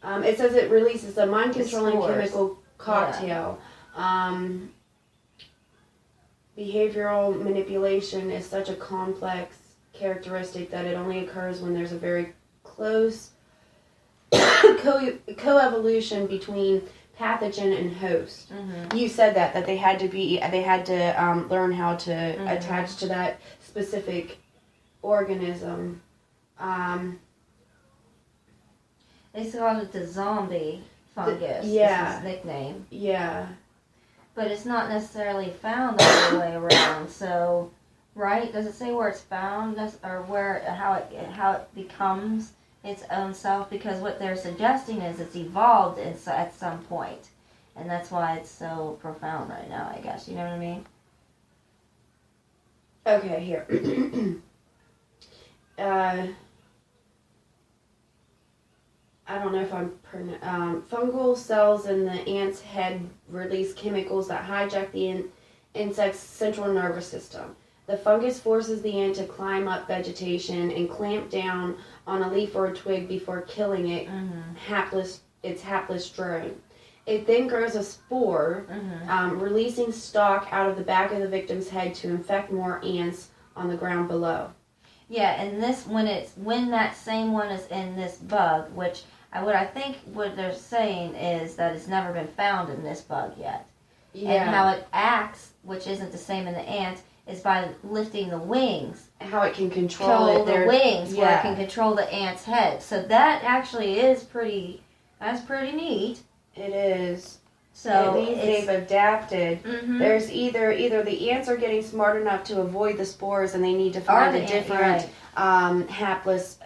It says it releases a mind-controlling chemical cocktail. Yeah. Behavioral manipulation is such a complex characteristic that it only occurs when there's a very close coevolution between pathogen and host. Mm-hmm. You said that they had to learn how to attach to that specific organism. They called it the zombie fungus. Yeah. Is his nickname. Yeah. But it's not necessarily found all the way around. So, right? Does it say where it's found, or how it becomes its own self? Because what they're suggesting is it's evolved at some point, and that's why it's so profound right now. I guess you know what I mean. Okay, here. I don't know if I'm fungal cells in the ant's head release chemicals that hijack the insect's central nervous system. The fungus forces the ant to climb up vegetation and clamp down on a leaf or a twig before killing it, its hapless drone. It then grows a spore, releasing stalk out of the back of the victim's head to infect more ants on the ground below. Yeah, and when that same one is in this bug, which what they're saying is that it's never been found in this bug yet. Yeah. And how it acts, which isn't the same in the ant, is by lifting the wings. How it can control the wings, where it can control the ant's head. So that actually is that's pretty neat. It is. So it means they've adapted. Mm-hmm. There's either the ants are getting smart enough to avoid the spores and they need to find a different hapless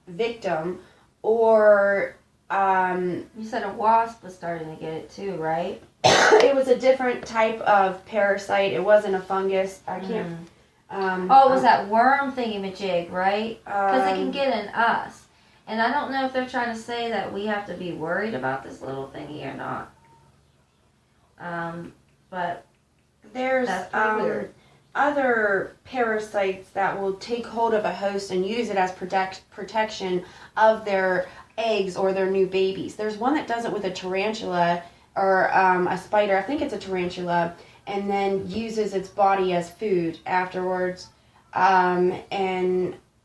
victim, or you said a wasp was starting to get it too, right? It was a different type of parasite. It wasn't a fungus. I can't. It was that worm thingamajig, right? Because it can get in us. And I don't know if they're trying to say that we have to be worried about this little thingy or not. But there's weird. Other parasites that will take hold of a host and use it as protection of their eggs or their new babies. There's one that does it with a tarantula or a spider. I think it's a tarantula, and then uses its body as food afterwards. Is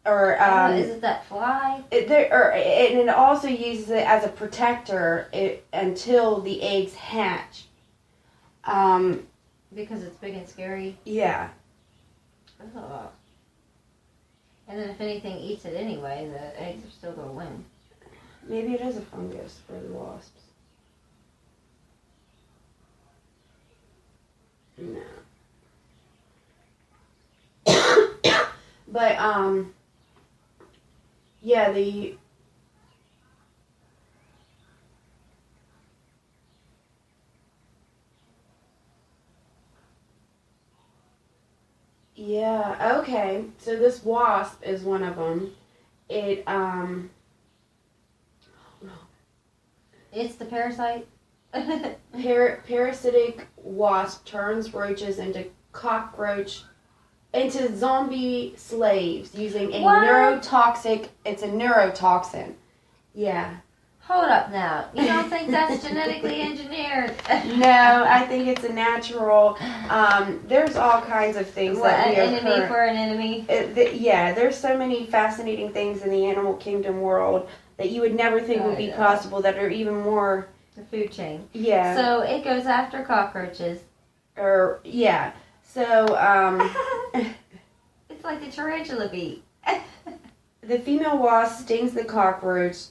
it that fly? And it also uses it as a protector until the eggs hatch. Because it's big and scary? Yeah. Oh. And then if anything eats it anyway, the eggs are still going to win. Maybe it is a fungus for the wasps. No. But, yeah, Yeah, okay. So this wasp is one of them. It's the parasite? Parasitic wasp turns roaches into zombie slaves using a neurotoxin. It's a neurotoxin. Yeah. Hold up now. You don't think that's genetically engineered? No, I think it's a natural. There's all kinds of things that we enemy for an enemy? There's so many fascinating things in the animal kingdom world that you would never think would be possible that are even more... The food chain. Yeah. So it goes after cockroaches. Yeah. So, It's like the tarantula bee. The female wasp stings the cockroach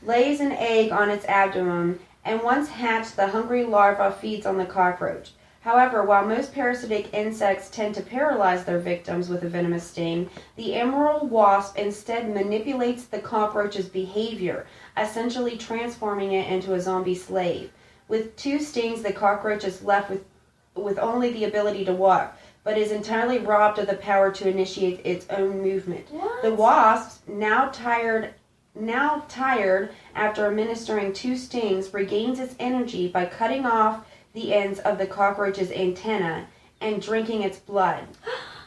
lays an egg on its abdomen, and once hatched, the hungry larva feeds on the cockroach. However, while most parasitic insects tend to paralyze their victims with a venomous sting, the emerald wasp instead manipulates the cockroach's behavior, essentially transforming it into a zombie slave. With 2 stings, the cockroach is left with only the ability to walk, but is entirely robbed of the power to initiate its own movement. What? The wasp, now tired after administering 2 stings, regains its energy by cutting off the ends of the cockroach's antenna and drinking its blood.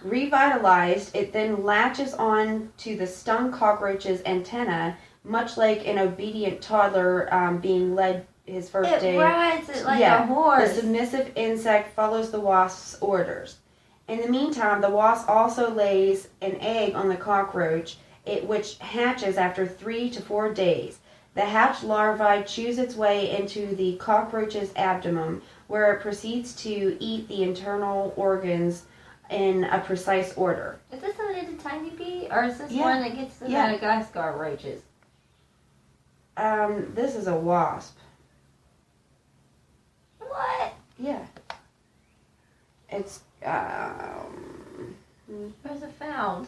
Revitalized, it then latches on to the stung cockroach's antenna, much like an obedient toddler being led his first day. It rides it like a The horse. submissive insect follows the wasp's orders. In the meantime, the wasp also lays an egg on the cockroach, which hatches after 3 to 4 days. The hatched larvae chews its way into the cockroach's abdomen, where it proceeds to eat the internal organs in a precise order. Is this a little tiny bee, or is this Yeah. one that gets the Madagascar roaches? This is a wasp. What? Yeah. It's, Where's it found?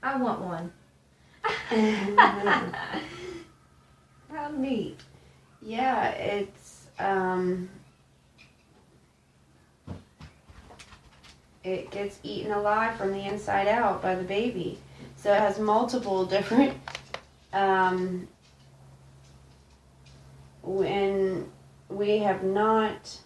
I want one. How neat. yeah, it's, it gets eaten alive from the inside out by the baby. So it has multiple different, when we have not,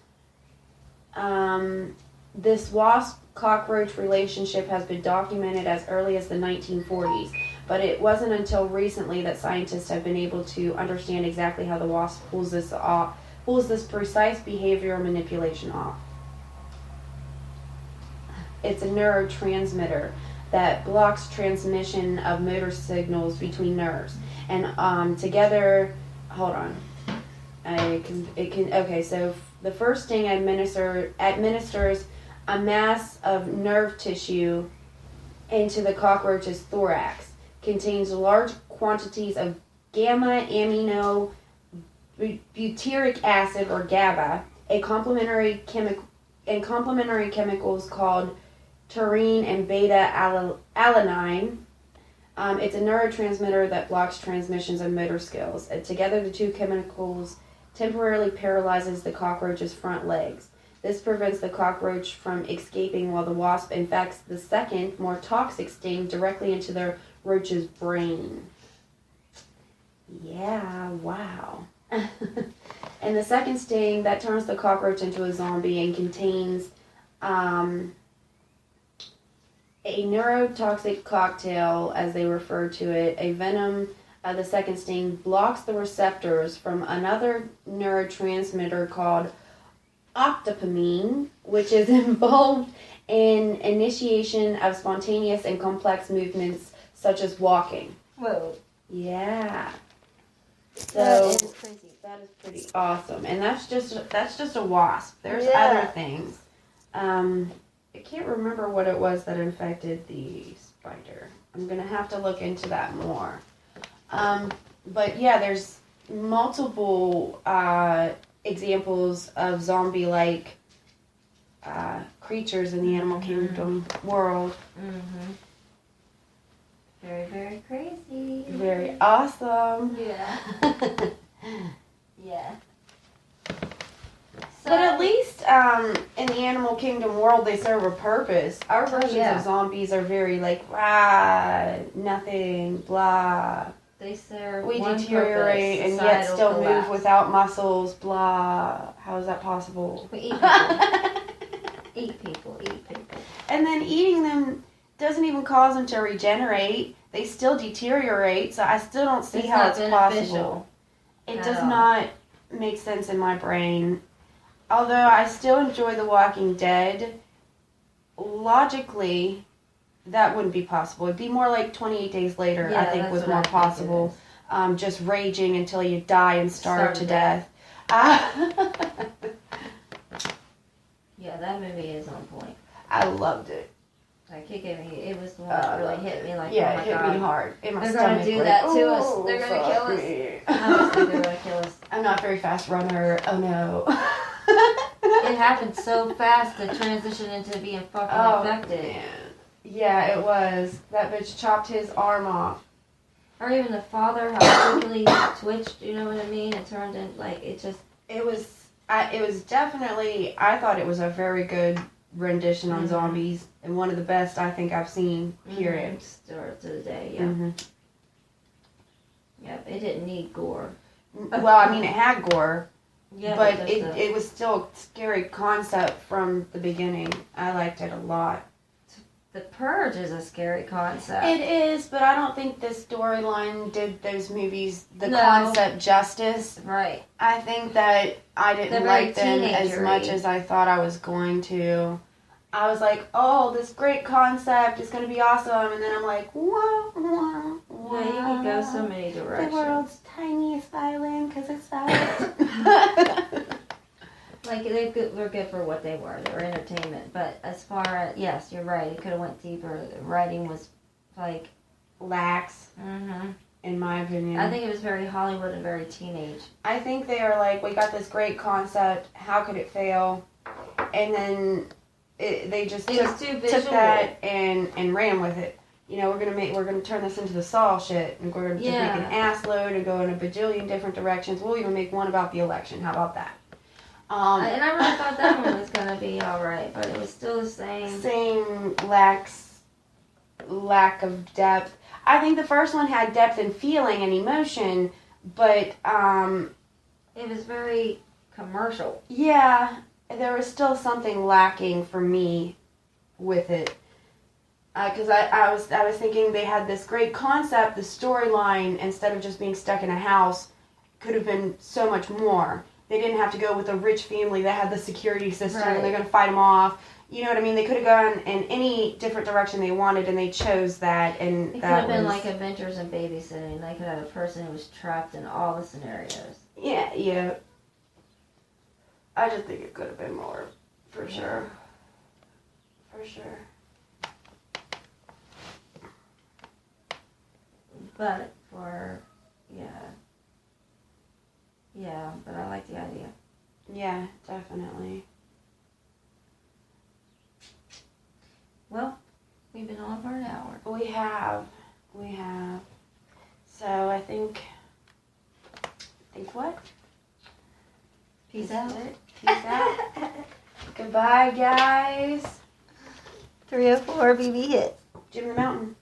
this wasp-cockroach relationship has been documented as early as the 1940s, but it wasn't until recently that scientists have been able to understand exactly how the wasp pulls this precise behavioral manipulation off. It's a neurotransmitter that blocks transmission of motor signals between nerves, and together, hold on. Okay, so the first sting administers a mass of nerve tissue into the cockroach's thorax, contains large quantities of gamma amino butyric acid, or GABA, a complementary chemicals called taurine and beta alanine. It's a neurotransmitter that blocks transmissions of motor skills. Together, the two chemicals temporarily paralyzes the cockroach's front legs. This prevents the cockroach from escaping, while the wasp infects the second, more toxic sting directly into the roach's brain. Yeah, wow. And the second sting, that turns the cockroach into a zombie and contains a neurotoxic cocktail, as they refer to it. A venom, the second sting, blocks the receptors from another neurotransmitter called octopamine, which is involved in initiation of spontaneous and complex movements such as walking. Whoa. Yeah. So That is crazy. that is pretty awesome. And that's just a wasp. There's Yeah. other things. I can't remember what it was that infected the spider. I'm gonna have to look into that more. But yeah, there's multiple examples of zombie-like creatures in the animal kingdom world. Mm-hmm. Very, very crazy. Very awesome. Yeah. Yeah. So, But at least in the animal kingdom world, they serve a purpose. Our versions of zombies are very like, nothing, blah. they serve We one deteriorate purpose, and yet societal still collapse. move without muscles, blah. How is that possible? We eat people. Eat people. And then eating them doesn't even cause them to regenerate. They still deteriorate, so I still don't see how not it's beneficial possible. It at does all. not make sense in my brain. Although I still enjoy The Walking Dead, logically, that wouldn't be possible. It'd be more like 28 Days Later, Yeah, I think, that's was what more I think it possible. Just raging until you die and starve to death. Yeah, that movie is on point. I loved it. Like it was the one that really hit me. Like, Yeah, oh my it hit God. me hard. In my They're gonna stomach, do like, that to us. "Oh, They're gonna fuck kill us." me." I was thinking they're gonna kill us. I'm not a very fast runner. Oh no. It happened so fast to transition into being fucking infected. Man. Yeah, it was. That bitch chopped his arm off. Or even the father, how quickly he twitched, you know what I mean? It turned in, like, it just... It was definitely, I thought it was a very good rendition on zombies, and one of the best I think I've seen, period. Still to the day, yeah. Mm-hmm. Yep, it didn't need gore. Well, I mean, it had gore, Yeah, but it was still a scary concept from the beginning. I liked it a lot. The Purge is a scary concept. It is, but I don't think the storyline did those movies the No. concept justice. Right. I think that I They're didn't very like them as teenagery. much as I thought I was going to. I was like, oh, this great concept is going to be awesome. And then I'm like, wah, wah, wah. Yeah, you could go so many The directions. world's tiniest island because it's silent. Like, they're good for what they were. They were entertainment. But as far as, yes, you're right. It could have went deeper. The writing was, like... Lax, Mm-hmm. in my opinion. I think it was very Hollywood and very teenage. I think they are like, we got this great concept. How could it fail? And then they just It was too visual. took that and ran with it. You know, we're gonna turn this into the Saw shit, and we're gonna just make an ass load and go in a bajillion different directions. We'll even make one about the election. How about that? And I really thought that one was gonna be all right, but it was still the same. Same lack of depth. I think the first one had depth and feeling and emotion, but It was very commercial. yeah, there was still something lacking for me with it. Because I was thinking they had this great concept, the storyline, instead of just being stuck in a house, could have been so much more. They didn't have to go with a rich family that had the security system and they're going to fight them off. You know what I mean? They could have gone in any different direction they wanted, and they chose that. And It could that have been was, like Adventures in Babysitting. They could have a person who was trapped in all the scenarios. yeah. I just think it could have been more, for sure. For sure. But yeah, but I like the idea. Yeah, definitely. Well, we've been on for an hour. We have. So I think what? Peace out. Peace out. Goodbye, guys. 304 BB hit. Jim the Mountain.